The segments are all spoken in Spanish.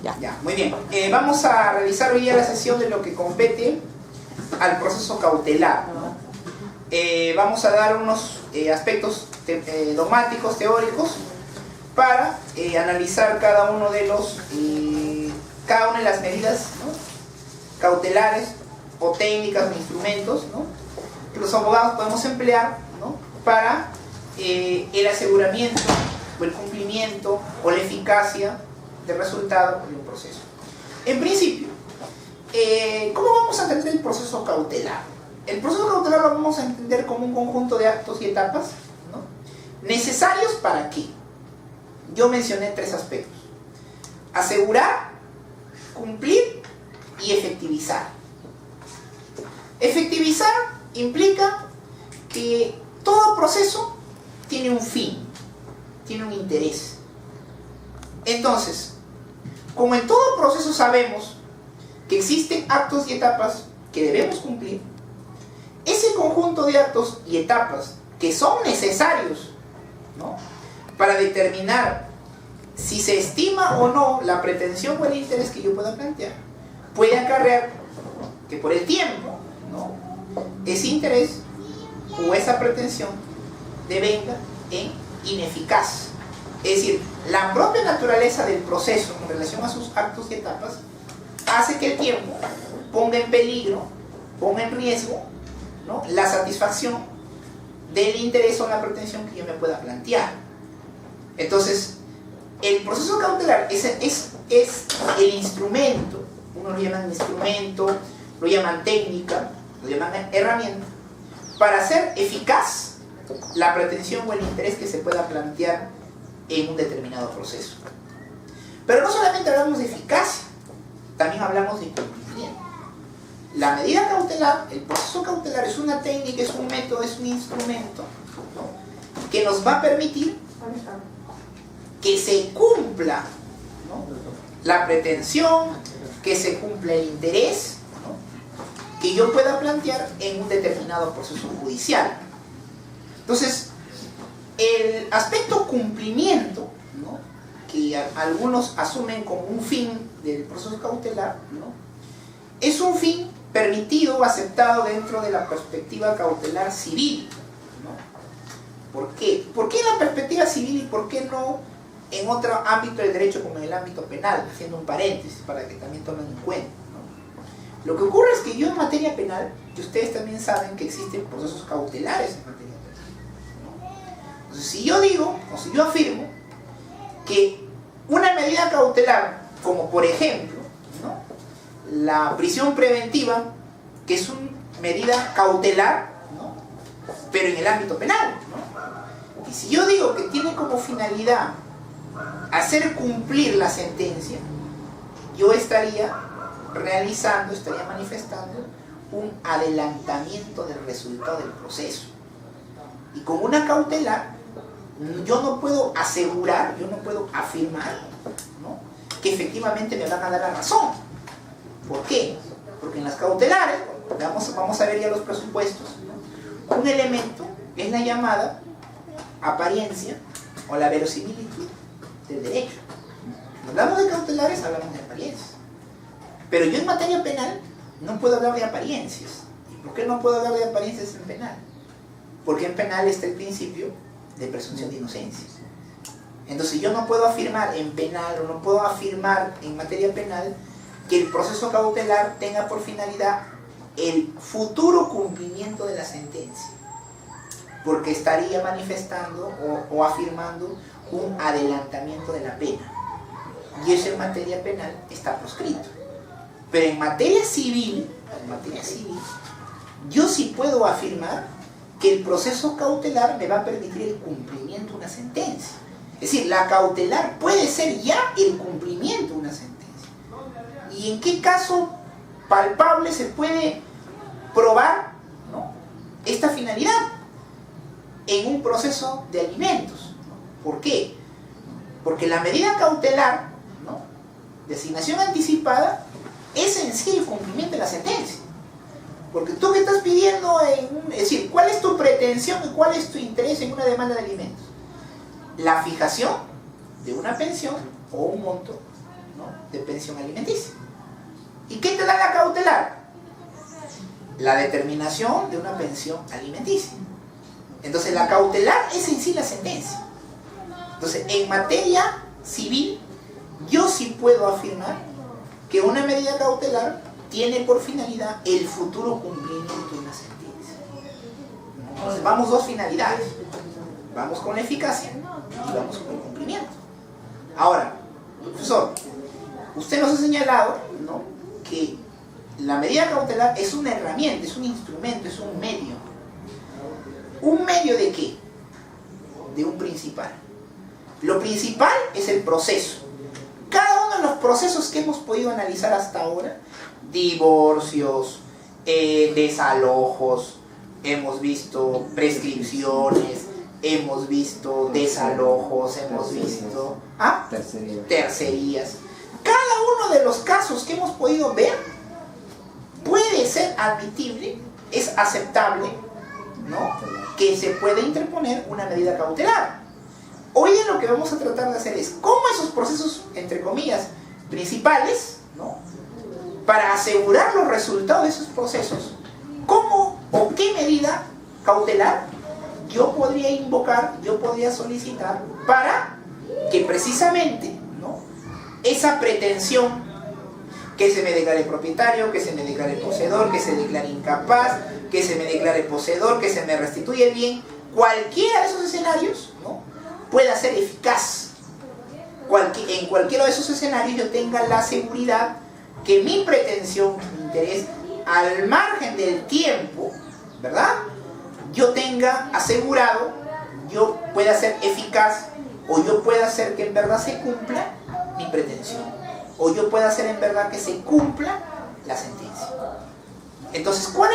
Ya. Ya, muy bien. Vamos a revisar hoy día la sesión de lo que compete al proceso cautelar, ¿no? Vamos a dar unos aspectos dogmáticos, teóricos, para analizar cada una de las medidas, ¿no?, cautelares o técnicas o instrumentos, ¿no?, que los abogados podemos emplear, ¿no?, para el aseguramiento o el cumplimiento o la eficacia del resultado de un proceso. En principio, ¿cómo vamos a entender el proceso cautelar? El proceso cautelar lo vamos a entender como un conjunto de actos y etapas, ¿no?, necesarios para qué. Yo mencioné tres aspectos: asegurar, cumplir y efectivizar. Efectivizar implica que todo proceso tiene un fin, tiene un interés. Entonces, como en todo proceso sabemos que existen actos y etapas que debemos cumplir, ese conjunto de actos y etapas que son necesarios, ¿no?, para determinar si se estima o no la pretensión o el interés que yo pueda plantear, puede acarrear que por el tiempo, ¿no?, ese interés o esa pretensión devenga en ineficaz. Es decir, la propia naturaleza del proceso en relación a sus actos y etapas hace que el tiempo ponga en peligro, ponga en riesgo, ¿no?, la satisfacción del interés o la pretensión que yo me pueda plantear. Entonces, el proceso cautelar es el instrumento, unos lo llaman instrumento, lo llaman técnica, lo llaman herramienta, para hacer eficaz la pretensión o el interés que se pueda plantear en un determinado proceso. Pero no solamente hablamos de eficacia, también hablamos de cumplimiento. La medida cautelar, el proceso cautelar, es una técnica, es un método, es un instrumento, ¿no?, que nos va a permitir que se cumpla, ¿no?, la pretensión, que se cumpla el interés, ¿no?, que yo pueda plantear en un determinado proceso judicial. Entonces, el aspecto cumplimiento, ¿no?, que algunos asumen como un fin del proceso cautelar, ¿no?, es un fin permitido o aceptado dentro de la perspectiva cautelar civil, ¿no? ¿Por qué? ¿Por qué en la perspectiva civil y por qué no en otro ámbito del derecho como en el ámbito penal? Haciendo un paréntesis para que también tomen en cuenta, ¿no? Lo que ocurre es que yo en materia penal, que ustedes también saben que existen procesos cautelares en materia penal, ¿no? Entonces, si yo digo, o si yo afirmo que una medida cautelar, como por ejemplo, ¿no?, la prisión preventiva, que es una medida cautelar, ¿no?, pero en el ámbito penal, ¿no?, y si yo digo que tiene como finalidad hacer cumplir la sentencia, yo estaría realizando, estaría manifestando un adelantamiento del resultado del proceso. Y con una cautelar, yo no puedo asegurar, yo no puedo afirmar, ¿no?, que efectivamente me van a dar la razón. ¿Por qué? Porque en las cautelares, vamos a ver ya los presupuestos, ¿no?, un elemento es la llamada apariencia o la verosimilitud del derecho. Cuando hablamos de cautelares, hablamos de apariencias. Pero yo en materia penal no puedo hablar de apariencias. ¿Y por qué no puedo hablar de apariencias en penal? Porque en penal está el principio de presunción de inocencia. Entonces yo no puedo afirmar en penal, o no puedo afirmar en materia penal, que el proceso cautelar tenga por finalidad el futuro cumplimiento de la sentencia, porque estaría manifestando o afirmando un adelantamiento de la pena, y eso en materia penal está proscrito. Pero en materia civil, yo sí puedo afirmar que el proceso cautelar me va a permitir el cumplimiento de una sentencia. Es decir, la cautelar puede ser ya el cumplimiento de una sentencia. ¿Y en qué caso palpable se puede probar, ¿no?, esta finalidad? En un proceso de alimentos, ¿no? ¿Por qué? Porque la medida cautelar, ¿no?, de asignación anticipada, es en sí el cumplimiento de la sentencia. Porque tú que estás pidiendo, es decir, ¿cuál es tu pretensión y cuál es tu interés en una demanda de alimentos? La fijación de una pensión o un monto, ¿no?, de pensión alimenticia. ¿Y qué te da la cautelar? La determinación de una pensión alimenticia. Entonces la cautelar es en sí la sentencia. Entonces, en materia civil, yo sí puedo afirmar que una medida cautelar tiene por finalidad el futuro cumplimiento de una sentencia. Entonces, vamos dos finalidades. Vamos con la eficacia y vamos con el cumplimiento. Ahora, profesor, usted nos ha señalado, ¿no?, que la medida cautelar es una herramienta, es un instrumento, es un medio. ¿Un medio de qué? De un principal. Lo principal es el proceso. Cada uno de los procesos que hemos podido analizar hasta ahora, divorcios, desalojos, hemos visto prescripciones, hemos visto desalojos, hemos visto tercerías. Cada uno de los casos que hemos podido ver puede ser admitible, es aceptable, ¿no?, que se puede interponer una medida cautelar. Hoy en lo que vamos a tratar de hacer es cómo esos procesos, entre comillas, principales, ¿no?, para asegurar los resultados de esos procesos, cómo o qué medida cautelar yo podría invocar, yo podría solicitar para que precisamente, ¿no?, esa pretensión, que se me declare propietario, que se me declare poseedor, que se declare incapaz, que se me declare poseedor, que se me restituya el bien, cualquiera de esos escenarios, ¿no?, pueda ser eficaz. En cualquiera de esos escenarios yo tenga la seguridad que mi pretensión, mi interés, al margen del tiempo, ¿verdad?, yo tenga asegurado, yo pueda ser eficaz, o yo pueda hacer que en verdad se cumpla mi pretensión, o yo pueda hacer en verdad que se cumpla la sentencia. Entonces, ¿cuál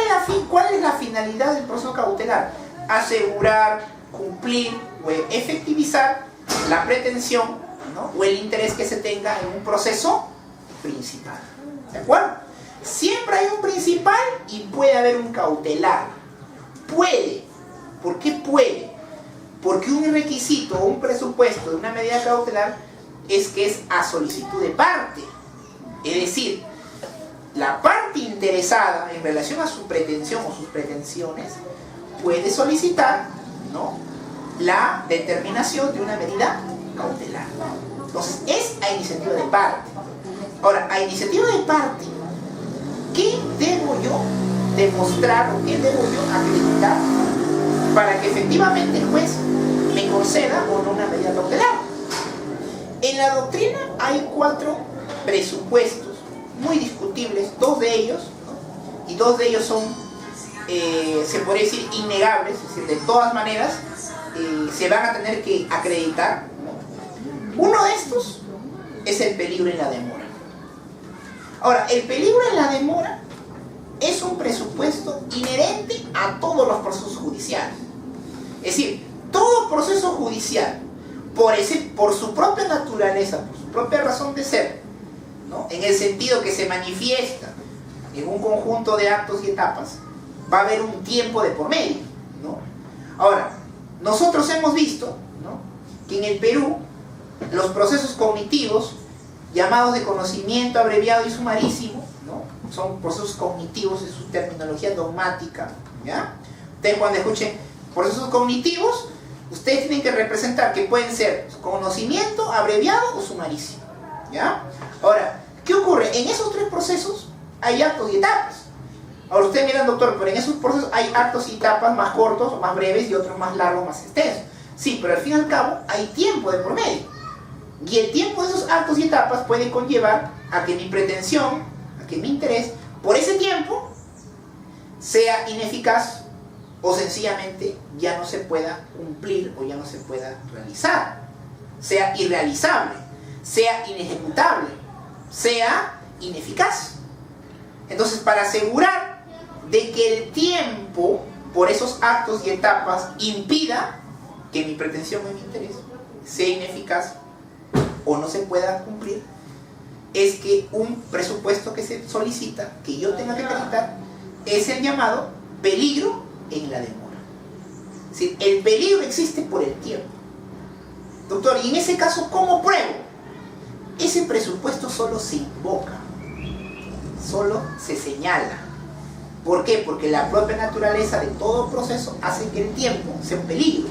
es la finalidad del proceso cautelar? Asegurar, cumplir o efectivizar la pretensión, ¿no?, o el interés que se tenga en un proceso principal. ¿De acuerdo? Siempre hay un principal y puede haber un cautelar. Puede. ¿Por qué puede? Porque un requisito o un presupuesto de una medida cautelar es que es a solicitud de parte. Es decir, la parte interesada en relación a su pretensión o sus pretensiones puede solicitar, ¿no?, la determinación de una medida cautelar. Entonces, es a iniciativa de parte. Ahora, a iniciativa de parte, ¿qué debo yo demostrar o qué debo yo acreditar para que efectivamente el juez me conceda o no una medida cautelar? En la doctrina hay 4 presupuestos muy discutibles, 2 de ellos, ¿no?, y 2 de ellos son, se podría decir, innegables, es decir, de todas maneras se van a tener que acreditar, ¿no? Uno de estos es el peligro en la demora. Ahora, el peligro en la demora es un presupuesto inherente a todos los procesos judiciales. Es decir, todo proceso judicial, por su propia naturaleza, por su propia razón de ser, ¿no?, en el sentido que se manifiesta en un conjunto de actos y etapas, va a haber un tiempo de por medio, ¿no? Ahora, nosotros hemos visto, ¿no?, que en el Perú los procesos cognitivos, llamados de conocimiento abreviado y sumarísimo, ¿no?, son procesos cognitivos en su terminología dogmática, ¿ya? Ustedes cuando escuchen procesos cognitivos, ustedes tienen que representar que pueden ser conocimiento abreviado o sumarísimo, ¿ya? Ahora, ¿qué ocurre? En esos 3 procesos hay actos y etapas. Ahora ustedes miran, doctor, pero en esos procesos hay actos y etapas más cortos o más breves y otros más largos, más extensos. Sí, pero al fin y al cabo hay tiempo de por medio. Y el tiempo de esos actos y etapas puede conllevar a que mi pretensión, a que mi interés, por ese tiempo, sea ineficaz o sencillamente ya no se pueda cumplir o ya no se pueda realizar. Sea irrealizable, sea inejecutable, sea ineficaz. Entonces, para asegurar de que el tiempo por esos actos y etapas impida que mi pretensión o mi interés sea ineficaz o no se pueda cumplir, es que un presupuesto que se solicita, que yo tenga que acreditar, es el llamado peligro en la demora. Es decir, el peligro existe por el tiempo. Doctor, y en ese caso, ¿cómo pruebo? ese presupuesto solo se invoca, solo se señala. ¿Por qué? Porque la propia naturaleza de todo proceso hace que el tiempo sea un peligro.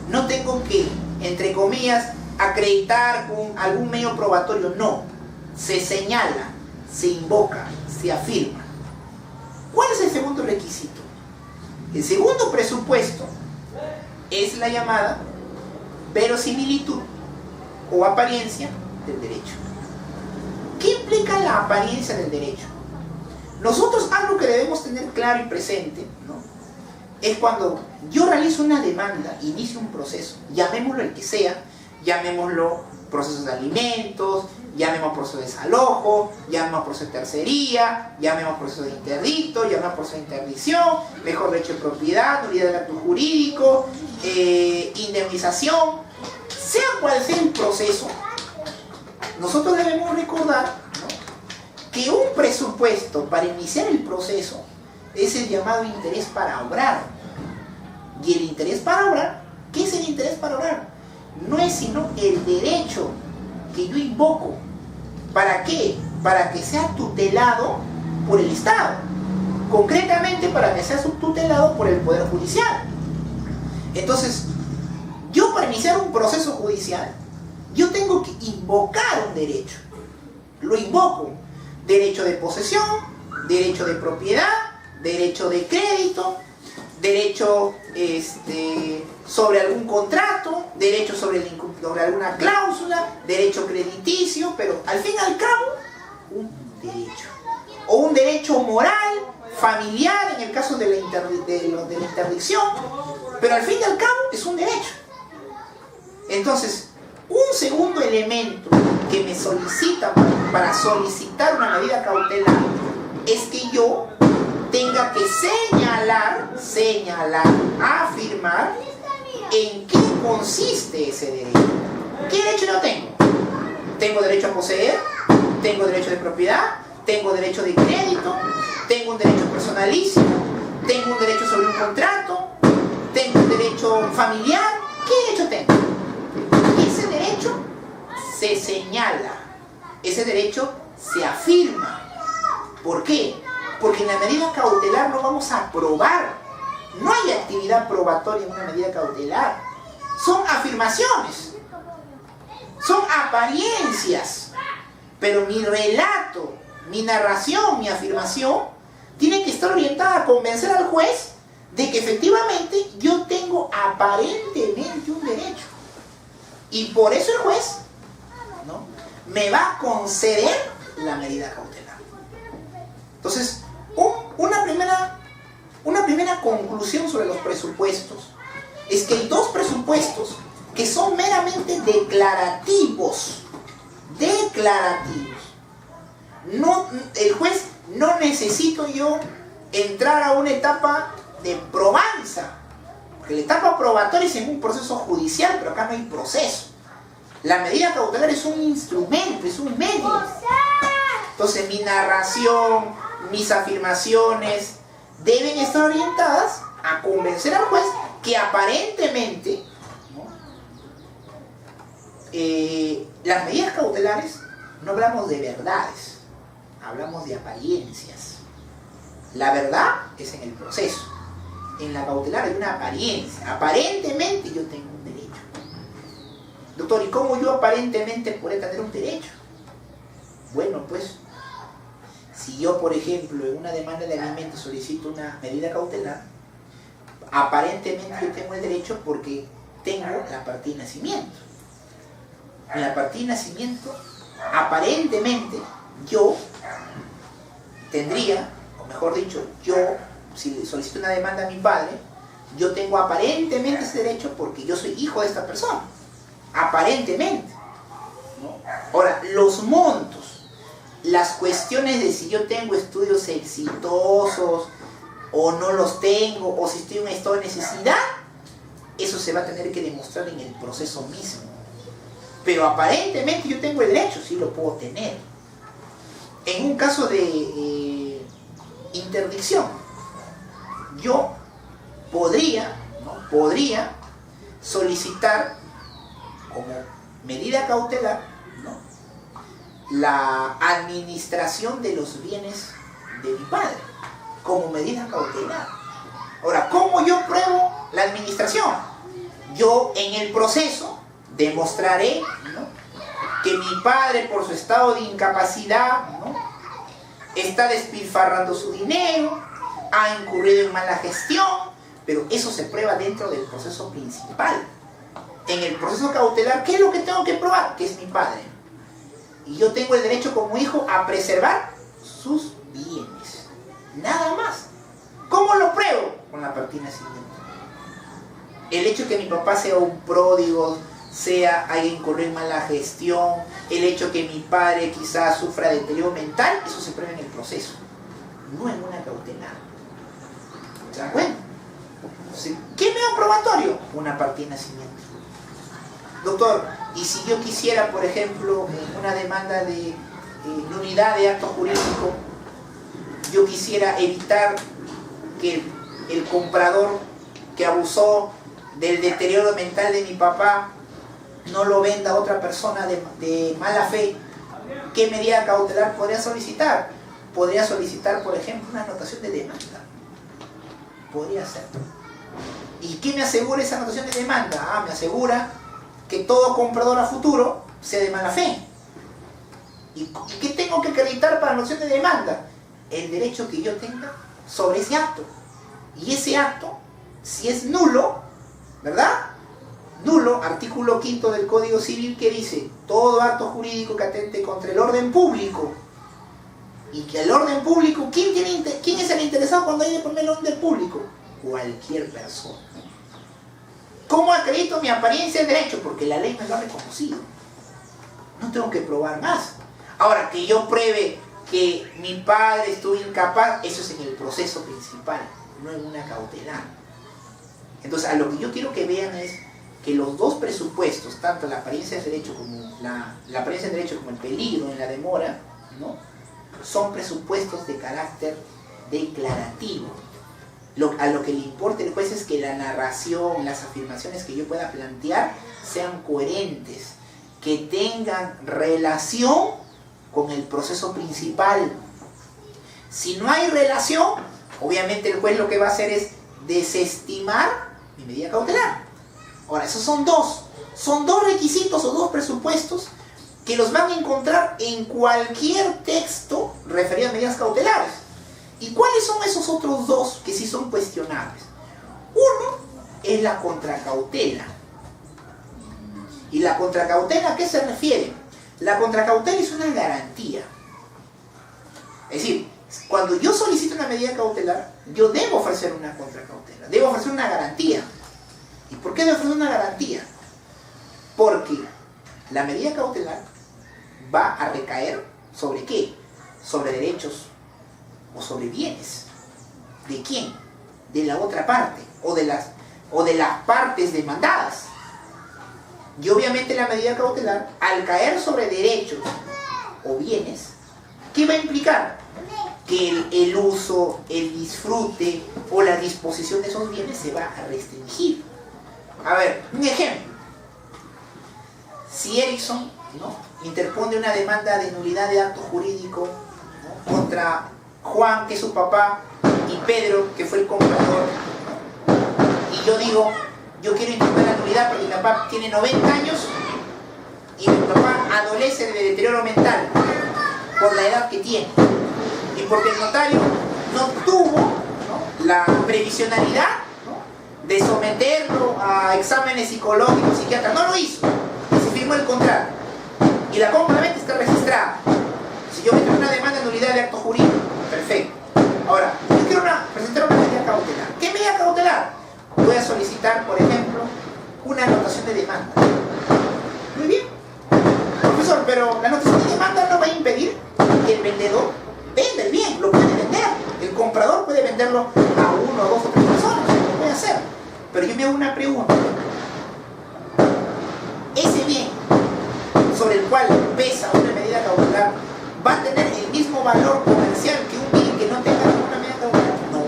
No tengo que, entre comillas, acreditar con algún medio probatorio, no. Se señala, se invoca, se afirma. ¿Cuál es el segundo requisito? El segundo presupuesto es la llamada verosimilitud o apariencia del derecho. ¿Qué implica la apariencia del derecho? Nosotros algo que debemos tener claro y presente, ¿no?, es cuando yo realizo una demanda, inicio un proceso, llamémoslo el que sea, llamémoslo procesos de alimentos, llamemos proceso de desalojo, llamemos proceso de tercería, llamemos proceso de interdicto, llamemos proceso de interdicción, mejor derecho de propiedad, nulidad del acto jurídico, indemnización, sea cual sea el proceso, nosotros debemos recordar, ¿no?, que un presupuesto para iniciar el proceso es el llamado interés para obrar. Y el interés para obrar, ¿qué es el interés para obrar? No es sino el derecho que yo invoco. ¿Para qué? Para que sea tutelado por el Estado. Concretamente, para que sea subtutelado por el Poder Judicial. Entonces, yo para iniciar un proceso judicial, yo tengo que invocar un derecho. Lo invoco. Derecho de posesión, derecho de propiedad, derecho de crédito, derecho sobre algún contrato, derecho sobre alguna cláusula, derecho crediticio, pero al fin y al cabo, un derecho. O un derecho moral, familiar, en el caso de la interdicción, pero al fin y al cabo es un derecho. Entonces, un segundo elemento que me solicita para solicitar una medida cautelar es que yo tenga que señalar, afirmar en qué consiste ese derecho. ¿Qué derecho yo tengo? Tengo derecho a poseer, tengo derecho de propiedad, tengo derecho de crédito, tengo un derecho personalísimo, tengo un derecho sobre un contrato, tengo un derecho familiar. ¿Qué derecho tengo? Ese derecho se señala, ese derecho se afirma. ¿Por qué? Porque en la medida cautelar no vamos a probar. No hay actividad probatoria en una medida cautelar. Son afirmaciones. Son apariencias. Pero mi relato, mi narración, mi afirmación, tiene que estar orientada a convencer al juez de que efectivamente yo tengo aparentemente un derecho. Y por eso el juez, ¿no?, me va a conceder la medida cautelar. Entonces, una primera conclusión sobre los presupuestos es que hay dos presupuestos que son meramente declarativos. No, el juez no necesito yo entrar a una etapa de probanza, porque la etapa probatoria es en un proceso judicial, pero acá no hay proceso. La medida cautelar es un instrumento, es un medio. Entonces mi narración, mis afirmaciones deben estar orientadas a convencer al juez que aparentemente, ¿no?, las medidas cautelares no hablamos de verdades, hablamos de apariencias. La verdad es en el proceso. En la cautelar hay una apariencia. Aparentemente yo tengo un derecho. Doctor, ¿y cómo yo aparentemente podré tener un derecho? Bueno, pues, si yo, por ejemplo, en una demanda de alimentos solicito una medida cautelar, aparentemente yo tengo el derecho porque tengo la partida de nacimiento. En la partida de nacimiento, aparentemente, yo tendría, o mejor dicho, yo, si solicito una demanda a mi padre, yo tengo aparentemente ese derecho porque yo soy hijo de esta persona. Aparentemente, ¿no? Ahora, los montos, las cuestiones de si yo tengo estudios exitosos o no los tengo, o si estoy en un estado de necesidad, eso se va a tener que demostrar en el proceso mismo. Pero aparentemente yo tengo el derecho, sí lo puedo tener. En un caso de interdicción, yo podría solicitar como medida cautelar, ¿no?, la administración de los bienes de mi padre como medida cautelar. Ahora, ¿cómo yo pruebo la administración? Yo en el proceso demostraré, ¿no?, que mi padre, por su estado de incapacidad, ¿no?, está despilfarrando su dinero, ha incurrido en mala gestión, pero eso se prueba dentro del proceso principal. En el proceso cautelar, ¿qué es lo que tengo que probar? Que es mi padre. Y yo tengo el derecho como hijo a preservar sus bienes. Nada más. ¿Cómo lo pruebo? Con la partida nacimiento. El hecho de que mi papá sea un pródigo, haya incurrido en mala gestión, el hecho de que mi padre quizás sufra de deterioro mental, eso se prueba en el proceso, no en una cautelar. ¿Se dan cuenta? ¿Qué medio probatorio? Una partida de nacimiento. Doctor, y si yo quisiera, por ejemplo, una demanda de nulidad de acto jurídico, yo quisiera evitar que el comprador que abusó del deterioro mental de mi papá no lo venda a otra persona de mala fe, ¿qué medida cautelar podría solicitar? Podría solicitar, por ejemplo, una anotación de demanda. Podría ser. ¿Y qué me asegura esa anotación de demanda? Me asegura que todo comprador a futuro sea de mala fe. ¿Y qué tengo que acreditar para la anotación de demanda? El derecho que yo tenga sobre ese acto. Y ese acto, si es nulo, ¿verdad? Nulo, artículo 5 del Código Civil, que dice: todo acto jurídico que atente contra el orden público. Y que el orden público, ¿quién es el interesado cuando hay de poner el orden público? Cualquier persona. ¿Cómo acredito mi apariencia de derecho? Porque la ley me lo ha reconocido. No tengo que probar más. Ahora, que yo pruebe que mi padre estuvo incapaz, eso es en el proceso principal, no en una cautelar. Entonces, a lo que yo quiero que vean es que los dos presupuestos, tanto la apariencia de derecho como la apariencia de derecho como el peligro en la demora, ¿no?, son presupuestos de carácter declarativo. A lo que le importa el juez es que la narración, las afirmaciones que yo pueda plantear sean coherentes, que tengan relación con el proceso principal. Si no hay relación, obviamente el juez lo que va a hacer es desestimar mi medida cautelar. Ahora, esos son dos requisitos o dos presupuestos que los van a encontrar en cualquier texto referido a medidas cautelares. ¿Y cuáles son esos otros dos que sí son cuestionables? Uno es la contracautela. ¿Y la contracautela a qué se refiere? La contracautela es una garantía. Es decir, cuando yo solicito una medida cautelar, yo debo ofrecer una contracautela, debo ofrecer una garantía. ¿Y por qué debo ofrecer una garantía? Porque la medida cautelar va a recaer ¿sobre qué? Sobre derechos o sobre bienes. ¿De quién? De la otra parte o de las partes demandadas. Y obviamente la medida cautelar, al caer sobre derechos o bienes, ¿qué va a implicar? Que el uso, el disfrute o la disposición de esos bienes se va a restringir. A ver, un ejemplo. Si Erickson, ¿no?, interpone una demanda de nulidad de acto jurídico, ¿no?, contra Juan, que es su papá, y Pedro, que fue el comprador, y yo digo, yo quiero interponer la nulidad porque mi papá tiene 90 años y mi papá adolece de deterioro mental por la edad que tiene, y porque el notario no tuvo, ¿no?, la previsionalidad, ¿no?, de someterlo a exámenes psicológicos, psiquiatras, no lo hizo, y se firmó el contrato, y la compra-venta está registrada. Si yo meto una demanda de nulidad de acto jurídico, perfecto. Ahora, yo quiero presentar una medida cautelar. ¿Qué medida cautelar? Voy a solicitar, por ejemplo, una anotación de demanda. Muy bien. Profesor, pero la anotación de demanda no va a impedir que el vendedor venda el bien, lo puede vender. El comprador puede venderlo a uno, dos o tres personas, lo puede hacer. Pero yo me hago una pregunta. Ese bien sobre el cual pesa una medida cautelar va a tener el mismo valor comercial que un bien que no tenga ninguna medida cautelar. No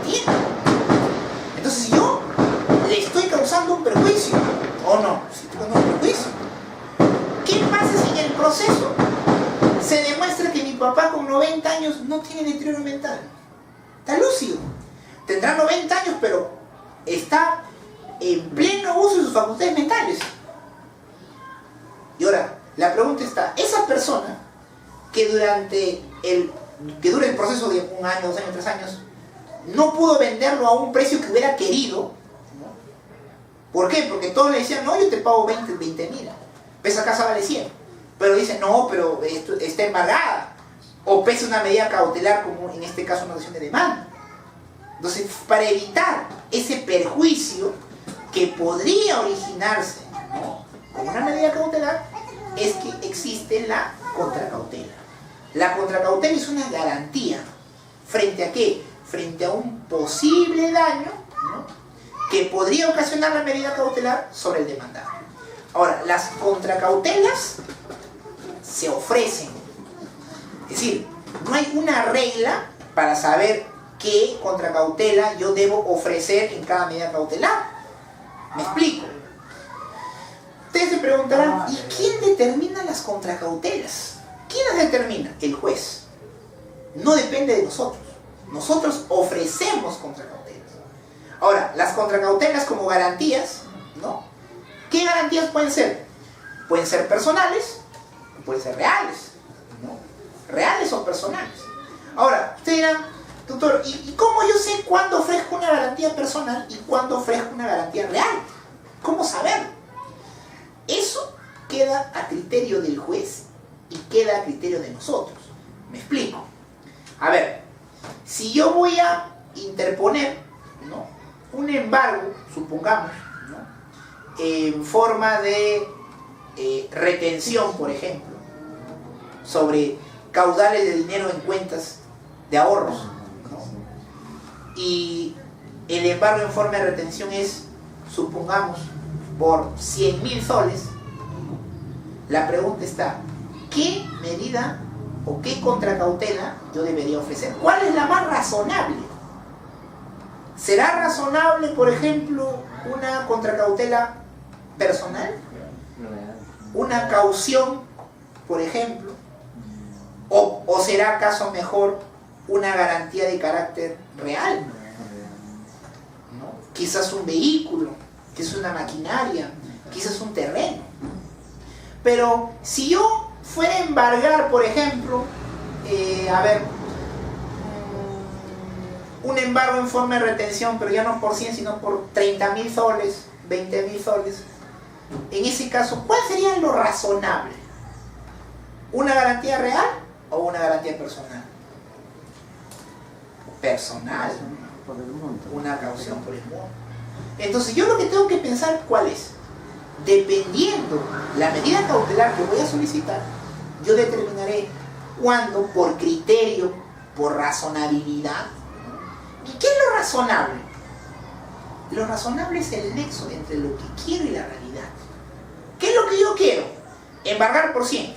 tiene. Entonces, si yo le estoy causando un perjuicio o no, si estoy causando un perjuicio, ¿qué pasa si en el proceso papá con 90 años no tiene deterioro mental. Está lúcido. Tendrá 90 años, pero está en pleno uso de sus facultades mentales. Y ahora, la pregunta está, esa persona que dura el proceso de 1 año, 2 años, 3 años, no pudo venderlo a un precio que hubiera querido, ¿no? ¿Por qué? Porque todos le decían, no, yo te pago 20.000, esa casa vale 100. Pero dicen, no, pero esto está embargada. O pese una medida cautelar, como en este caso una acción de demanda. Entonces, para evitar ese perjuicio que podría originarse, ¿no?, con una medida cautelar, es que existe la contracautela. La contracautela es una garantía. ¿Frente a qué? Frente a un posible daño, ¿no?, que podría ocasionar la medida cautelar sobre el demandado. Ahora, las contracautelas se ofrecen. Es decir, no hay una regla para saber qué contracautela yo debo ofrecer en cada medida cautelar. ¿Me explico? Ustedes se preguntarán, ¿y quién determina las contracautelas? ¿Quién las determina? El juez. No depende de nosotros. Nosotros ofrecemos contracautelas. Ahora, las contracautelas como garantías, ¿no? ¿Qué garantías pueden ser? Pueden ser personales, pueden ser reales, ¿no? Reales o personales. Ahora, usted dirá, doctor, ¿y cómo yo sé cuándo ofrezco una garantía personal y cuándo ofrezco una garantía real? ¿Cómo saberlo? Eso queda a criterio del juez y queda a criterio de nosotros. Me explico. A ver, si yo voy a interponer, ¿no?, un embargo, supongamos, ¿no?, en forma de retención, por ejemplo, sobre caudales de dinero en cuentas de ahorros, ¿no?, y el embargo en forma de retención es, supongamos, por 100.000 soles, la pregunta está, ¿qué medida o qué contracautela yo debería ofrecer? ¿Cuál es la más razonable? ¿Será razonable, por ejemplo, una contracautela personal? ¿Una caución, por ejemplo? ¿O será acaso mejor una garantía de carácter real? ¿No? Quizás un vehículo, quizás una maquinaria, quizás un terreno. Pero si yo fuera a embargar, por ejemplo, un embargo en forma de retención, pero ya no por 100, sino por 30.000 soles, 20.000 soles, en ese caso, ¿cuál sería lo razonable? ¿Una garantía real o una garantía personal? Personal. Una caución por el monto. Entonces yo lo que tengo que pensar, ¿cuál es? Dependiendo la medida cautelar que voy a solicitar, yo determinaré cuándo, por criterio, por razonabilidad. ¿Y qué es lo razonable? Lo razonable es el nexo entre lo que quiero y la realidad. ¿Qué es lo que yo quiero? Embargar por 100.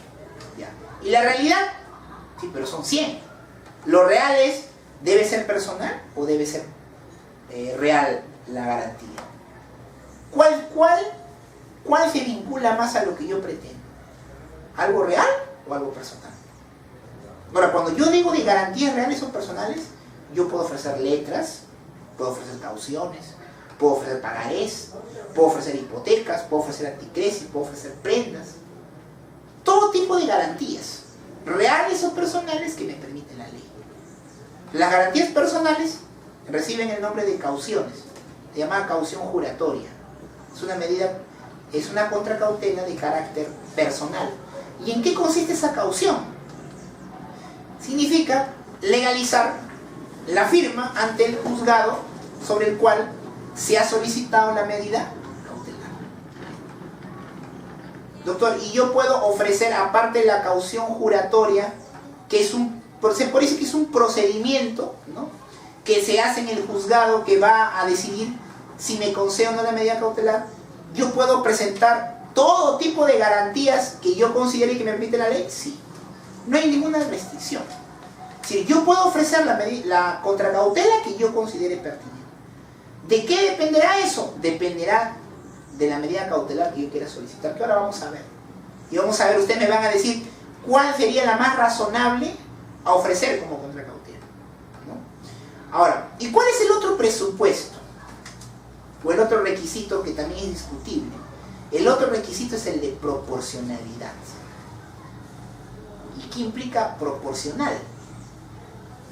¿Ya? ¿Y la realidad? Sí, pero son 100. Lo real es, ¿debe ser personal o debe ser real la garantía? ¿Cuál se vincula más a lo que yo pretendo? ¿Algo real o algo personal? Ahora, cuando yo digo de garantías reales o personales, yo puedo ofrecer letras, puedo ofrecer cauciones, puedo ofrecer pagarés, puedo ofrecer hipotecas, puedo ofrecer anticrésis, puedo ofrecer prendas. Todo tipo de garantías, reales o personales, que me permite la ley. Las garantías personales reciben el nombre de cauciones, se llama caución juratoria. Es una medida, es una contracautela de carácter personal. ¿Y en qué consiste esa caución? Significa legalizar la firma ante el juzgado sobre el cual se ha solicitado la medida cautelar. Doctor, y yo puedo ofrecer, aparte de la caución juratoria, que es se dice que es un procedimiento, ¿no?, que se hace en el juzgado que va a decidir si me concede o no la medida cautelar, yo puedo presentar todo tipo de garantías que yo considere que me permite la ley. Sí, no hay ninguna restricción. Es decir, yo puedo ofrecer la contracautela que yo considere pertinente. ¿De qué dependerá eso? Dependerá de la medida cautelar que yo quiera solicitar, que ahora vamos a ver. Y vamos a ver, ustedes me van a decir cuál sería la más razonable a ofrecer como contracautela, ¿no? Ahora, ¿y cuál es el otro presupuesto? O el otro requisito que también es discutible. El otro requisito es el de proporcionalidad. ¿Y qué implica proporcional?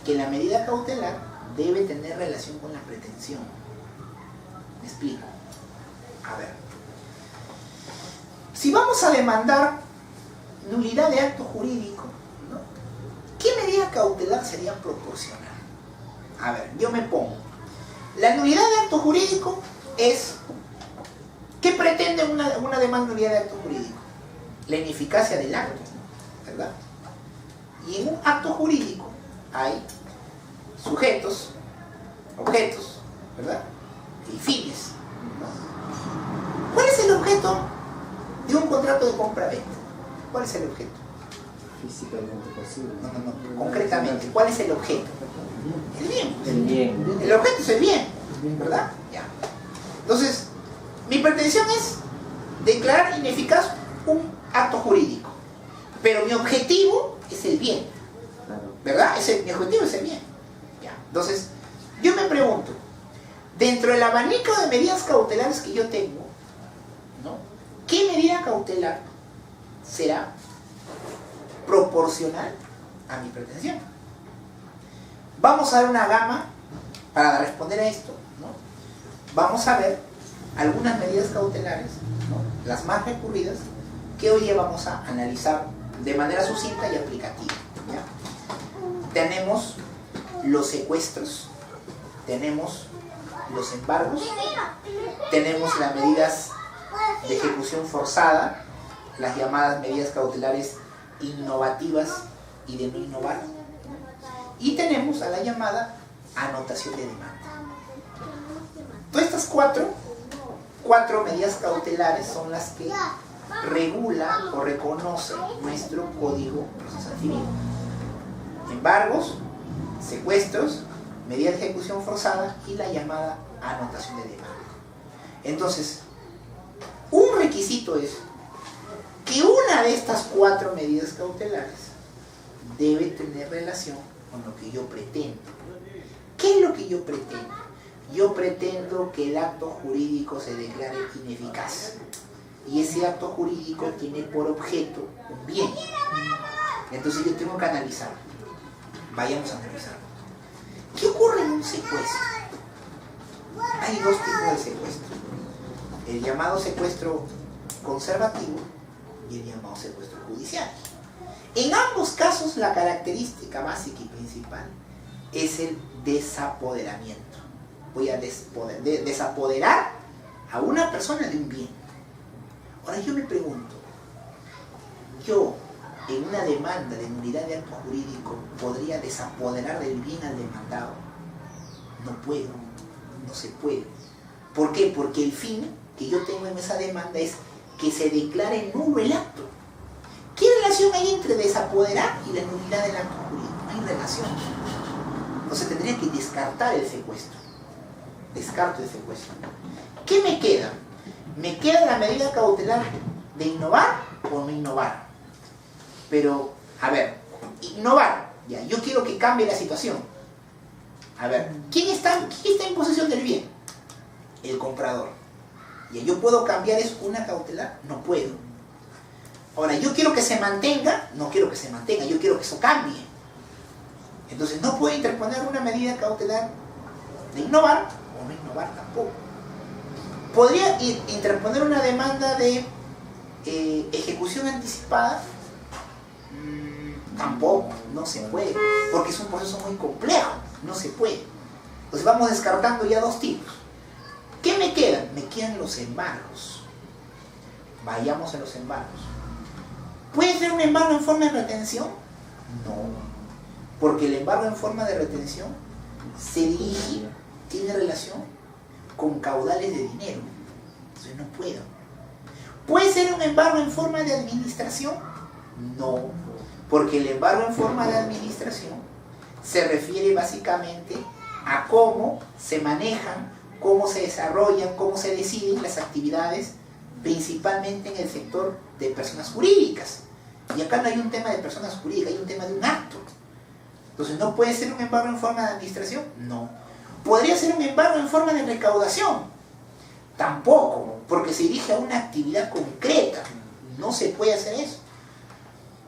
Que la medida cautelar debe tener relación con la pretensión. ¿Me explico? A ver. Si vamos a demandar nulidad de acto jurídico, ¿no? ¿Qué medida cautelar sería proporcional? A ver, yo me pongo. La nulidad de acto jurídico es... ¿Qué pretende una demanda de nulidad de acto jurídico? La ineficacia del acto, ¿verdad? Y en un acto jurídico hay sujetos, objetos, ¿verdad? Y fines, ¿no? ¿Cuál es el objeto de un contrato de compra-venta? ¿Cuál es el objeto? Físicamente posible. No. Concretamente, ¿cuál es el objeto? El bien. El bien. El objeto es el bien, ¿verdad? Ya. Entonces, mi pretensión es declarar ineficaz un acto jurídico, pero mi objetivo es el bien, ¿verdad? Mi objetivo es el bien. Ya. Entonces, yo me pregunto, dentro del abanico de medidas cautelares que yo tengo, ¿no? ¿Qué medida cautelar será proporcional a mi pretensión? Vamos a dar una gama para responder a esto, ¿no? Vamos a ver algunas medidas cautelares, ¿no? Las más recurridas, que hoy día vamos a analizar de manera sucinta y aplicativa, ¿ya? Tenemos los secuestros, tenemos los embargos, tenemos las medidas de ejecución forzada, las llamadas medidas cautelares innovativas y de no innovar, y tenemos a la llamada anotación de demanda. Todas estas cuatro medidas cautelares son las que regula o reconoce nuestro Código Procesal Civil. Embargos, secuestros, medidas de ejecución forzada y la llamada anotación de demanda. Entonces, un requisito es que una de estas cuatro medidas cautelares debe tener relación con lo que yo pretendo. ¿Qué es lo que yo pretendo? Yo pretendo que el acto jurídico se declare ineficaz. Y ese acto jurídico tiene por objeto un bien. Entonces yo tengo que analizarlo. Vayamos a analizarlo. ¿Qué ocurre en un secuestro? Hay dos tipos de secuestro. El llamado secuestro conservativo y el llamado secuestro judicial. En ambos casos la característica básica y principal es el desapoderamiento. Voy a desapoderar a una persona de un bien. Ahora yo me pregunto, yo en una demanda de nulidad de acto jurídico podría desapoderar del bien al demandado. No puedo, no se puede. ¿Por qué? Porque el fin que yo tengo en esa demanda es que se declare nulo el acto. ¿Qué relación hay entre desapoderar y la nulidad del acto jurídico? No hay relación. Entonces tendría que descartar el secuestro. Descarto el secuestro. ¿Qué me queda? Me queda la medida cautelar de innovar o no innovar. Pero, a ver, innovar. Ya, yo quiero que cambie la situación. A ver, ¿quién está en posesión del bien? El comprador. Ya, ¿yo puedo cambiar eso con una cautelar? No puedo. Ahora, yo quiero que se mantenga, no quiero que se mantenga, yo quiero que eso cambie. Entonces, no puedo interponer una medida cautelar de innovar o no innovar tampoco. ¿Podría interponer una demanda de ejecución anticipada? Tampoco, no se puede, porque es un proceso muy complejo, no se puede. Entonces vamos descartando ya dos tipos. ¿Qué me quedan? Me quedan los embargos. Vayamos a los embargos. ¿Puede ser un embargo en forma de retención? No, porque el embargo en forma de retención se dirige, tiene relación con caudales de dinero. Entonces no puedo. ¿Puede ser un embargo en forma de administración? No, porque el embargo en forma de administración se refiere básicamente a cómo se manejan, cómo se desarrollan, cómo se deciden las actividades, principalmente en el sector de personas jurídicas. Y acá no hay un tema de personas jurídicas, hay un tema de un acto. Entonces, ¿no puede ser un embargo en forma de administración? No. ¿Podría ser un embargo en forma de recaudación? Tampoco, porque se dirige a una actividad concreta. No se puede hacer eso.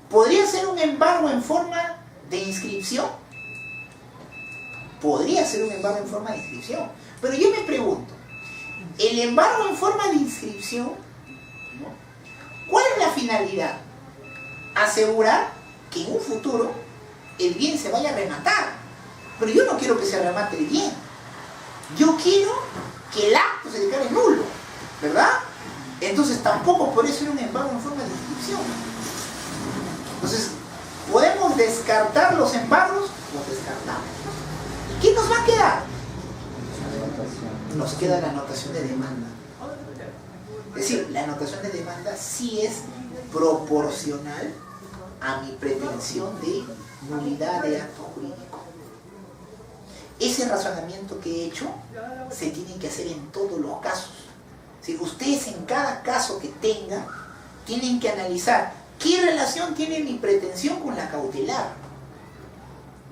¿Podría ser un embargo en forma de inscripción? Podría ser un embargo en forma de inscripción. Pero yo me pregunto, el embargo en forma de inscripción, ¿no? ¿Cuál es la finalidad? Asegurar que en un futuro el bien se vaya a rematar. Pero yo no quiero que se remate el bien. Yo quiero que el acto se declare nulo, ¿verdad? Entonces tampoco puede ser un embargo en forma de inscripción. Entonces, ¿podemos descartar los embargos? Los descartamos. ¿Y qué nos va a quedar? Nos queda la anotación de demanda. Es decir, la anotación de demanda sí es proporcional a mi pretensión de nulidad de acto jurídico. Ese razonamiento que he hecho se tiene que hacer en todos los casos. Si ustedes en cada caso que tengan tienen que analizar qué relación tiene mi pretensión con la cautelar.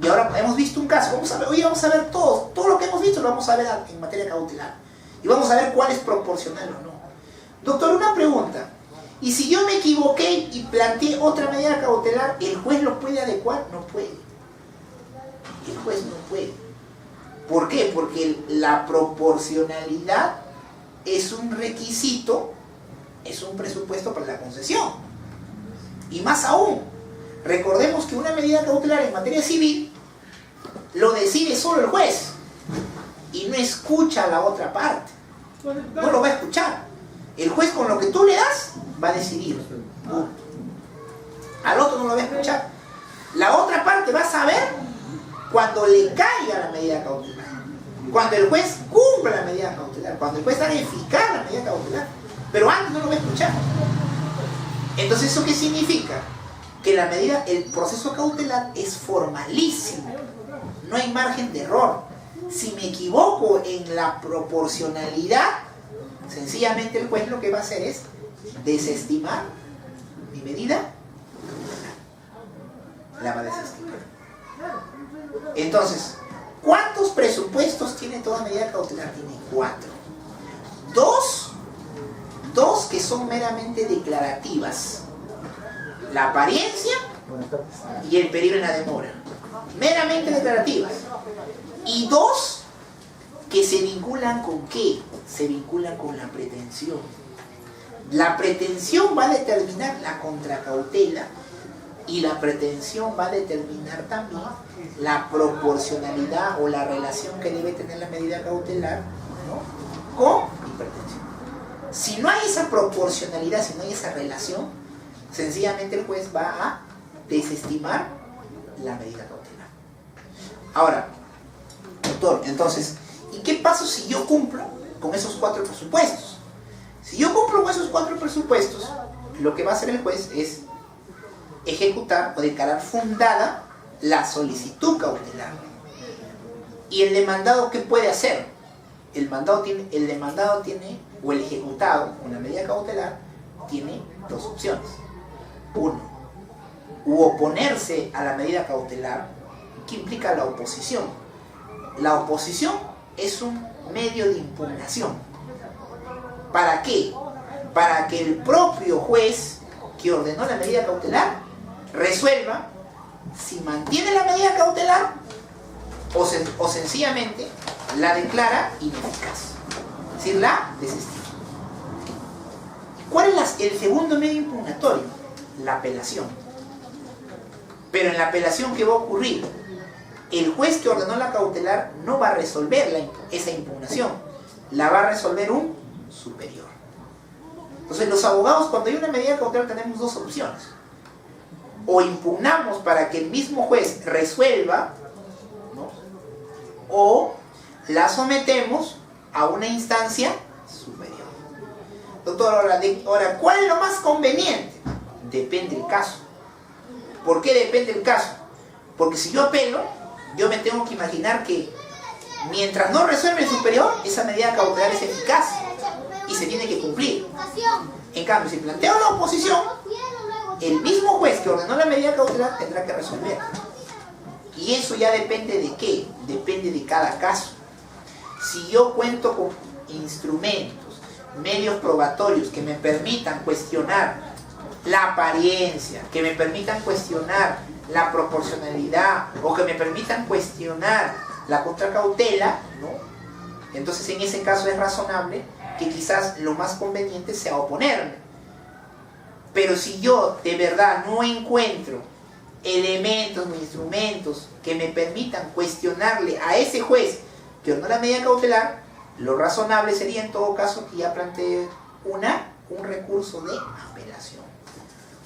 Y ahora hemos visto un caso, hoy vamos a ver todo lo que hemos visto lo vamos a ver en materia cautelar. Y vamos a ver cuál es proporcional o no. Doctor, una pregunta. ¿Y si yo me equivoqué y planteé otra medida cautelar, el juez lo puede adecuar? No puede. El juez no puede. ¿Por qué? Porque la proporcionalidad es un requisito, es un presupuesto para la concesión. Y más aún, recordemos que una medida cautelar en materia civil lo decide solo el juez y no escucha a la otra parte. No lo va a escuchar. El juez con lo que tú le das va a decidir. Punto. Al otro no lo va a escuchar. La otra parte va a saber cuando le caiga la medida cautelar. Cuando el juez cumpla la medida cautelar. Cuando el juez haga eficaz la medida cautelar. Pero antes no lo va a escuchar. Entonces, ¿eso qué significa? Que la medida, el proceso cautelar es formalísimo. No hay margen de error. Si me equivoco en la proporcionalidad, sencillamente el juez lo que va a hacer es desestimar mi medida. La va a desestimar. Entonces, ¿cuántos presupuestos tiene toda medida cautelar? Tiene 4. Dos que son meramente declarativas. La apariencia y el peligro en la demora. Meramente declarativas. Y 2 que se vinculan ¿con qué? Se vinculan con la pretensión. La pretensión va a determinar la contracautela y la pretensión va a determinar también la proporcionalidad o la relación que debe tener la medida cautelar, ¿no?, con mi pretensión. Si no hay esa proporcionalidad, si no hay esa relación, sencillamente el juez va a desestimar la medida cautelar. Ahora, doctor, entonces, ¿y qué pasa si yo cumplo con esos 4 presupuestos? Si yo cumplo con esos 4 presupuestos, lo que va a hacer el juez es ejecutar o declarar fundada la solicitud cautelar. ¿Y el demandado qué puede hacer? El demandado tiene, o el ejecutado con la medida cautelar, tiene 2 opciones. 1, u oponerse a la medida cautelar, que implica la oposición. La oposición es un medio de impugnación. ¿Para qué? Para que el propio juez que ordenó la medida cautelar resuelva si mantiene la medida cautelar o sencillamente la declara ineficaz. Es decir, la desestima. ¿Cuál es el segundo medio impugnatorio? La apelación. Pero en la apelación, ¿qué va a ocurrir? El juez que ordenó la cautelar no va a resolver esa impugnación, la va a resolver un superior. Entonces los abogados, cuando hay una medida cautelar, tenemos 2 opciones. O impugnamos para que el mismo juez resuelva, ¿no?, o la sometemos a una instancia superior. Doctor, ahora, ¿cuál es lo más conveniente? Depende del caso. ¿Por qué depende el caso? Porque si yo apelo, yo me tengo que imaginar que mientras no resuelve el superior, esa medida cautelar es eficaz y se tiene que cumplir. En cambio, si planteo la oposición, el mismo juez que ordenó la medida cautelar tendrá que resolver. Y eso ya depende de qué, depende de cada caso. Si yo cuento con instrumentos, medios probatorios que me permitan cuestionar la apariencia, que me permitan cuestionar la proporcionalidad o que me permitan cuestionar la contracautela, ¿no? Entonces en ese caso es razonable que quizás lo más conveniente sea oponerme. Pero si yo de verdad no encuentro elementos o instrumentos que me permitan cuestionarle a ese juez que ordenó la medida cautelar, lo razonable sería en todo caso que ya plantee un recurso de apelación.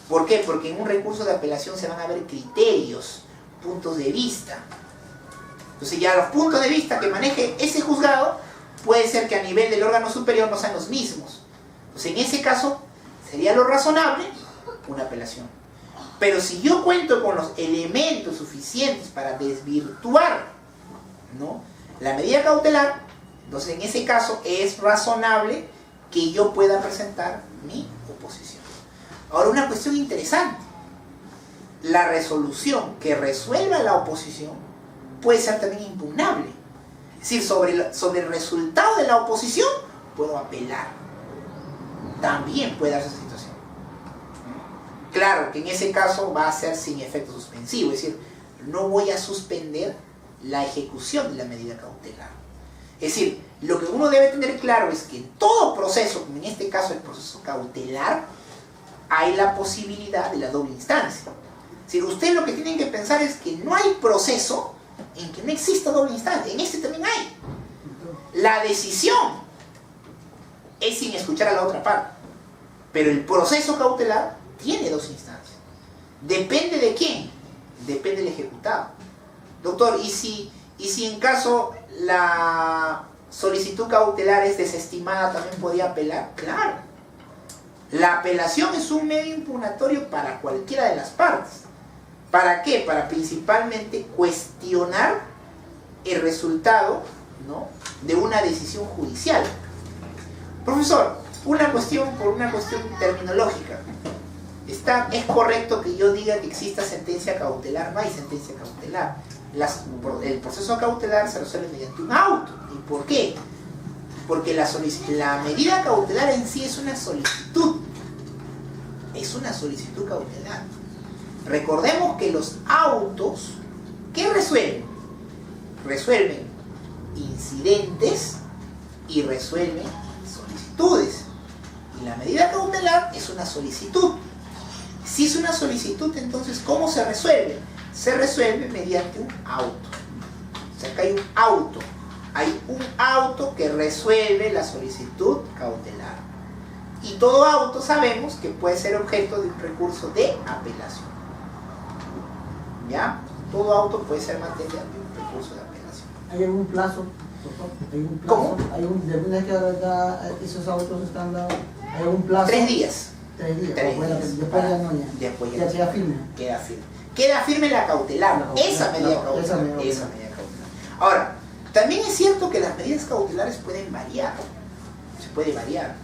¿Por qué? Porque en un recurso de apelación se van a ver criterios, puntos de vista. Entonces ya los puntos de vista que maneje ese juzgado puede ser que a nivel del órgano superior no sean los mismos. Entonces en ese caso sería lo razonable una apelación. Pero si yo cuento con los elementos suficientes para desvirtuar, ¿no?, la medida cautelar, entonces en ese caso es razonable que yo pueda presentar mi oposición. Ahora, una cuestión interesante: la resolución que resuelva la oposición puede ser también impugnable. Es decir, sobre el resultado de la oposición puedo apelar. También puede darse esa situación. Claro que en ese caso va a ser sin efecto suspensivo, es decir, no voy a suspender la ejecución de la medida cautelar. Es decir, lo que uno debe tener claro es que en todo proceso, como en este caso el proceso cautelar, hay la posibilidad de la doble instancia. Es decir, ustedes lo que tienen que pensar es que no hay proceso en que no exista doble instancia. En este también hay. La decisión es sin escuchar a la otra parte, pero el proceso cautelar tiene dos instancias. ¿Depende de quién? Depende del ejecutado. Doctor, ¿y si en caso la solicitud cautelar es desestimada, también podría apelar? Claro. La apelación es un medio impugnatorio para cualquiera de las partes. ¿Para qué? Para principalmente cuestionar el resultado, ¿no?, de una decisión judicial. Profesor, por una cuestión terminológica. ¿Es correcto que yo diga que exista sentencia cautelar? No hay sentencia cautelar. El proceso cautelar se resuelve mediante un auto. ¿Y por qué? Porque la medida cautelar en sí es una solicitud. Es una solicitud cautelar. Recordemos que los autos, ¿qué resuelven? Resuelven incidentes y resuelven solicitudes. Y la medida cautelar es una solicitud. Si es una solicitud, entonces, ¿cómo se resuelve? Se resuelve mediante un auto. O sea, que hay un auto. Hay un auto que resuelve la solicitud cautelar. Y todo auto sabemos que puede ser objeto de un recurso de apelación. ¿Ya? Todo auto puede ser materia de un recurso de apelación. ¿Hay algún plazo? ¿Hay un plazo? ¿Cómo? ¿Después de que ahora esos autos están dados? ¿Hay algún plazo? 3 días. 3 días. 3 días. Después ya no, ya. Después Ya queda firme. Queda firme. Queda firme la cautelar. La cautelar, Esa medida no, cautelar. esa medida cautelar. Ahora, también es cierto que las medidas cautelares pueden variar. Se puede variar.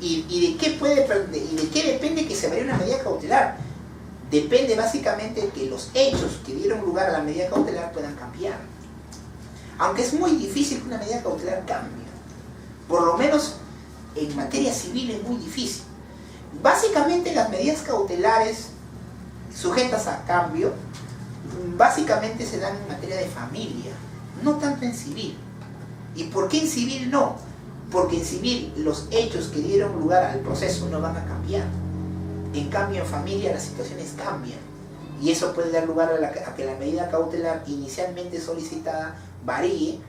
¿Y de qué depende que se varíe una medida cautelar? Depende básicamente de que los hechos que dieron lugar a la medida cautelar puedan cambiar. Aunque es muy difícil que una medida cautelar cambie. Por lo menos en materia civil es muy difícil. Básicamente las medidas cautelares sujetas a cambio básicamente se dan en materia de familia, no tanto en civil. ¿Y por qué en civil no? Porque en civil los hechos que dieron lugar al proceso no van a cambiar. En cambio, en familia las situaciones cambian. Y eso puede dar lugar a que la medida cautelar inicialmente solicitada varíe,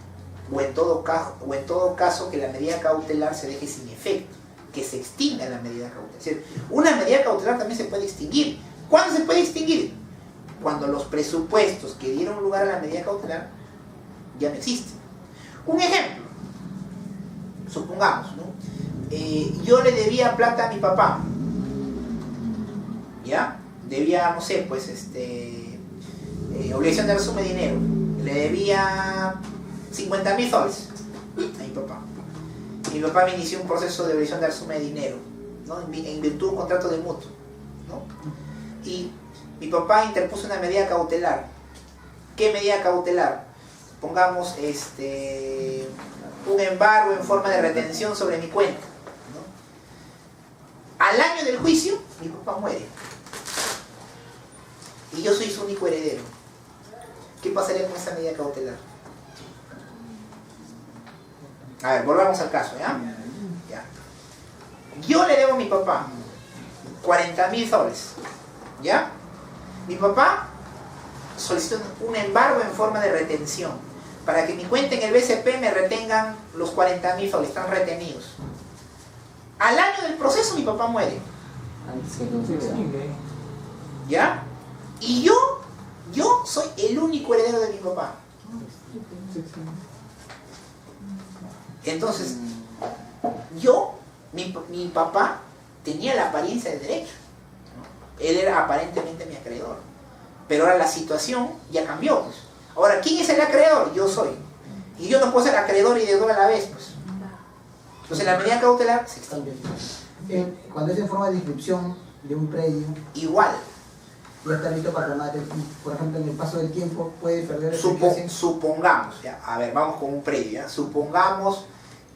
o en todo caso que la medida cautelar se deje sin efecto, que se extinga la medida cautelar. Es decir, una medida cautelar también se puede extinguir. ¿Cuándo se puede extinguir? Cuando los presupuestos que dieron lugar a la medida cautelar ya no existen. Un ejemplo, supongamos, ¿no? Yo le debía plata a mi papá, ¿ya? Debía, no sé, pues, obligación de resumen de dinero. Le debía 50.000 soles a mi papá. Mi papá me inició un proceso de obligación de resumen de dinero, ¿no?, en virtud de un contrato de mutuo, ¿no? Y mi papá interpuso una medida cautelar ¿Qué medida cautelar? Pongamos un embargo en forma de retención sobre mi cuenta, ¿no? Al año del juicio, mi papá muere. Y yo soy su único heredero. ¿Qué pasaría con esa medida cautelar? A ver, volvamos al caso, ¿ya? Ya. Yo le debo a mi papá 40.000 soles, ¿ya? Mi papá solicitó un embargo en forma de retención para que mi cuenta en el BCP me retengan los 40.000 soles, están retenidos. Al año del proceso mi papá muere, Antes que no se vea. ¿ya? Y yo soy el único heredero de mi papá. Entonces, mi papá tenía la apariencia de derecho, ¿no? Él era aparentemente mi acreedor. Pero ahora la situación ya cambió, pues. Ahora, ¿quién es el acreedor? Yo soy. Y yo no puedo ser acreedor y deudor a la vez, pues. Entonces la medida cautelar se extingue. Cuando es en forma de inscripción de un predio, Igual. ya está listo para remate. Por ejemplo, en el paso del tiempo puede perder el Supongamos, ya, a ver, vamos con un previo, ¿ya? Supongamos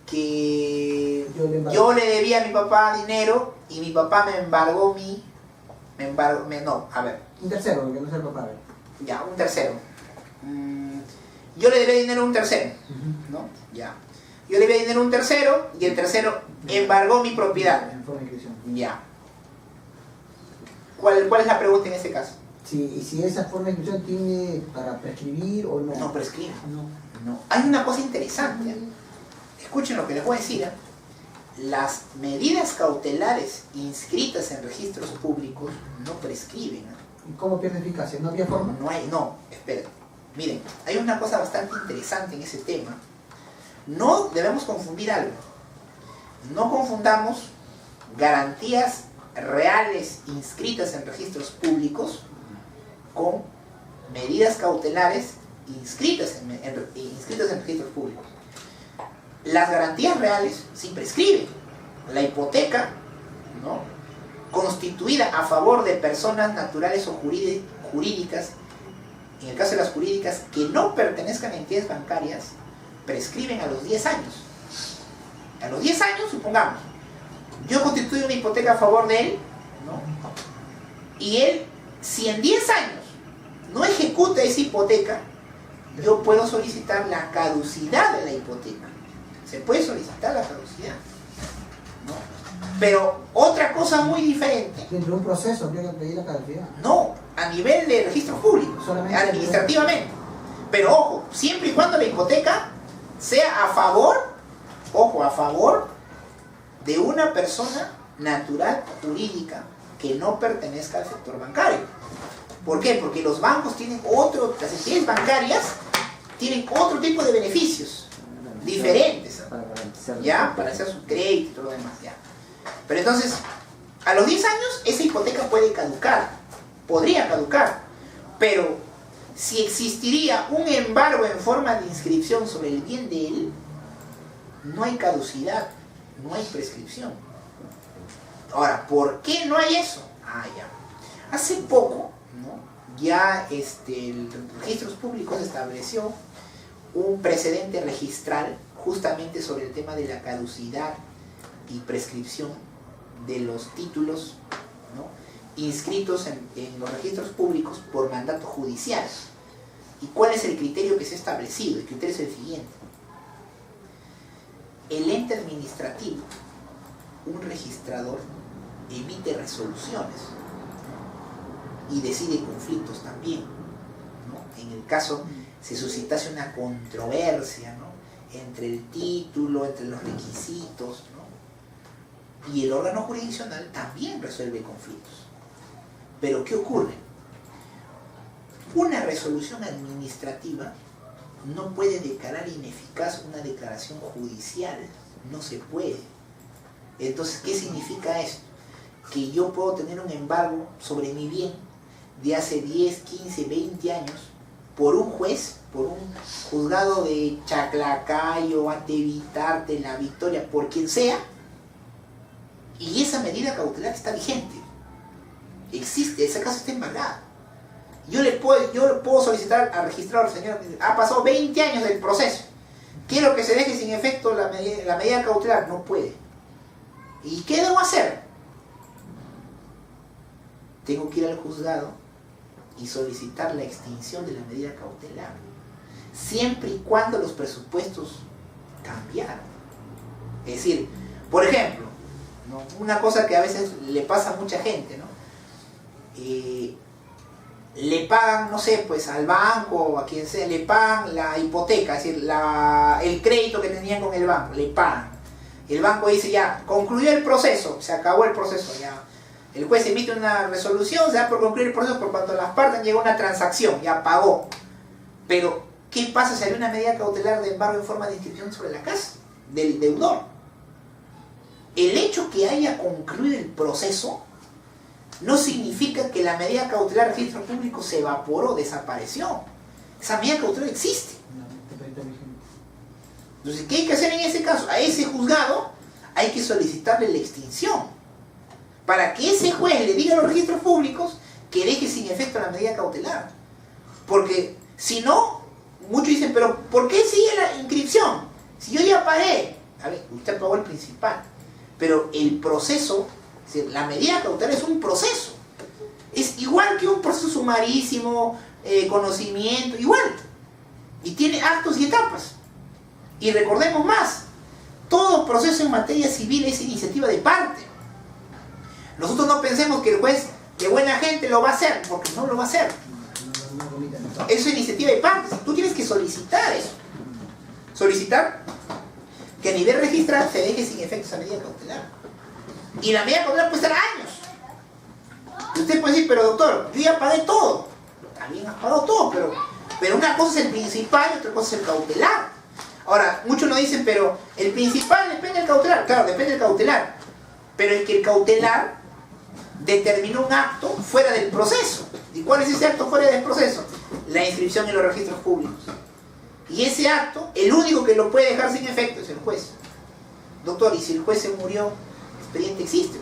que yo le debía a mi papá dinero y mi papá me embargó un tercero, porque no es el papá. ya, un tercero. Yo le debía dinero a un tercero, ¿no? Ya. Yo le debía dinero a un tercero y el tercero embargó mi propiedad. En forma de inscripción. Ya. ¿Cuál es la pregunta en este caso? Si esa forma de inscripción tiene para prescribir o no. No prescribe. No. No. Hay una cosa interesante, ¿eh? Escuchen lo que les voy a decir, ¿eh? Las medidas cautelares inscritas en registros públicos no prescriben, ¿eh? ¿Y cómo pierde eficacia? ¿No había forma? Esperen. Miren, hay una cosa bastante interesante en ese tema. No debemos confundir algo. No confundamos garantías reales inscritas en registros públicos con medidas cautelares inscritas en registros públicos. Las garantías reales sí prescriben. La hipoteca, ¿no?, constituida a favor de personas naturales o jurídicas, en el caso de las jurídicas que no pertenezcan a entidades bancarias, prescriben a los 10 años. A los 10 años, supongamos, yo constituyo una hipoteca a favor de él, ¿no?, y él, si en 10 años no ejecuta esa hipoteca, yo puedo solicitar la caducidad de la hipoteca. Se puede solicitar la caducidad, ¿no? Pero otra cosa muy diferente. Dentro de un proceso habría que pedir la caducidad. No, a nivel de registro público, Solamente administrativamente. Pero ojo, siempre y cuando la hipoteca sea a favor de una persona natural o jurídica que no pertenezca al sector bancario. ¿Por qué? Porque los bancos tienen las entidades bancarias tienen otro tipo de beneficios diferentes, Para garantizar. ¿ya? Para hacer su crédito y todo lo demás, ¿ya? Pero entonces, a los 10 años esa hipoteca puede caducar, podría caducar, pero si existiría un embargo en forma de inscripción sobre el bien de él, no hay caducidad, no hay prescripción. Ahora, ¿por qué no hay eso? Ya. Hace poco, ¿no?, ya el Registros Públicos estableció un precedente registral justamente sobre el tema de la caducidad y prescripción de los títulos, ¿no?, inscritos en los registros públicos por mandato judicial. ¿Y cuál es el criterio que se ha establecido? El criterio es el siguiente. El ente administrativo, un registrador, emite resoluciones y decide conflictos también, ¿no? En el caso se suscitase una controversia, ¿no?, entre el título, entre los requisitos, ¿no?, y el órgano jurisdiccional también resuelve conflictos. Pero ¿qué ocurre? Una resolución administrativa no puede declarar ineficaz una declaración judicial, no se puede. Entonces, ¿qué significa esto? Que yo puedo tener un embargo sobre mi bien de hace 10, 15, 20 años por un juez, por un juzgado de Chaclacayo, Antevitarte, La Victoria, por quien sea, y esa medida cautelar está vigente. Existe, ese caso está embargado. Yo puedo solicitar al registrador, señor, ha pasado 20 años del proceso, quiero que se deje sin efecto la medida cautelar. No puede. ¿Y qué debo hacer? Tengo que ir al juzgado y solicitar la extinción de la medida cautelar, siempre y cuando los presupuestos cambiaron. Es decir, por ejemplo, ¿no?, una cosa que a veces le pasa a mucha gente, ¿no? Le pagan, no sé, pues al banco o a quien sea, le pagan la hipoteca, es decir, el crédito que tenían con el banco, le pagan. El banco dice, ya, concluyó el proceso, se acabó el proceso, ya. El juez emite una resolución, se da por concluir el proceso por cuanto las partes han llegado a una transacción, ya pagó. Pero, ¿qué pasa si hay una medida cautelar de embargo en forma de inscripción sobre la casa del deudor? El hecho que haya concluido el proceso no significa que la medida cautelar de registro público se evaporó, desapareció. Esa medida cautelar existe. Entonces, ¿qué hay que hacer en ese caso? A ese juzgado hay que solicitarle la extinción, para que ese juez le diga a los registros públicos que deje sin efecto la medida cautelar. Porque si no, muchos dicen, pero ¿por qué sigue la inscripción? Si yo ya pagué. A ver, usted pagó el principal, pero el proceso, es decir, la medida cautelar es un proceso. Es igual que un proceso sumarísimo, conocimiento, igual. Y tiene actos y etapas. Y recordemos más, todo proceso en materia civil es iniciativa de parte. Nosotros no pensemos que el juez de buena gente lo va a hacer, porque no lo va a hacer. Eso es iniciativa de parte. Tú tienes que solicitar eso. Solicitar que a nivel registral se deje sin efecto esa medida cautelar. Y la medida cautelar puede estar años. Y usted puede decir, pero doctor, yo ya pagué todo. También has pagado todo, pero una cosa es el principal y otra cosa es el cautelar. Ahora, muchos nos dicen, pero el principal depende del cautelar. Claro, depende del cautelar. Pero es que el cautelar determinó un acto fuera del proceso. ¿Y cuál es ese acto fuera del proceso? La inscripción en los registros públicos. Y ese acto, el único que lo puede dejar sin efecto es el juez. Doctor, y si el juez se murió, el expediente existe.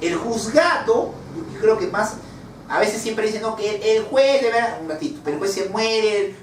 El juzgado, yo creo que más, a veces siempre dicen, no, que el juez deberá, un ratito, pero el juez se muere,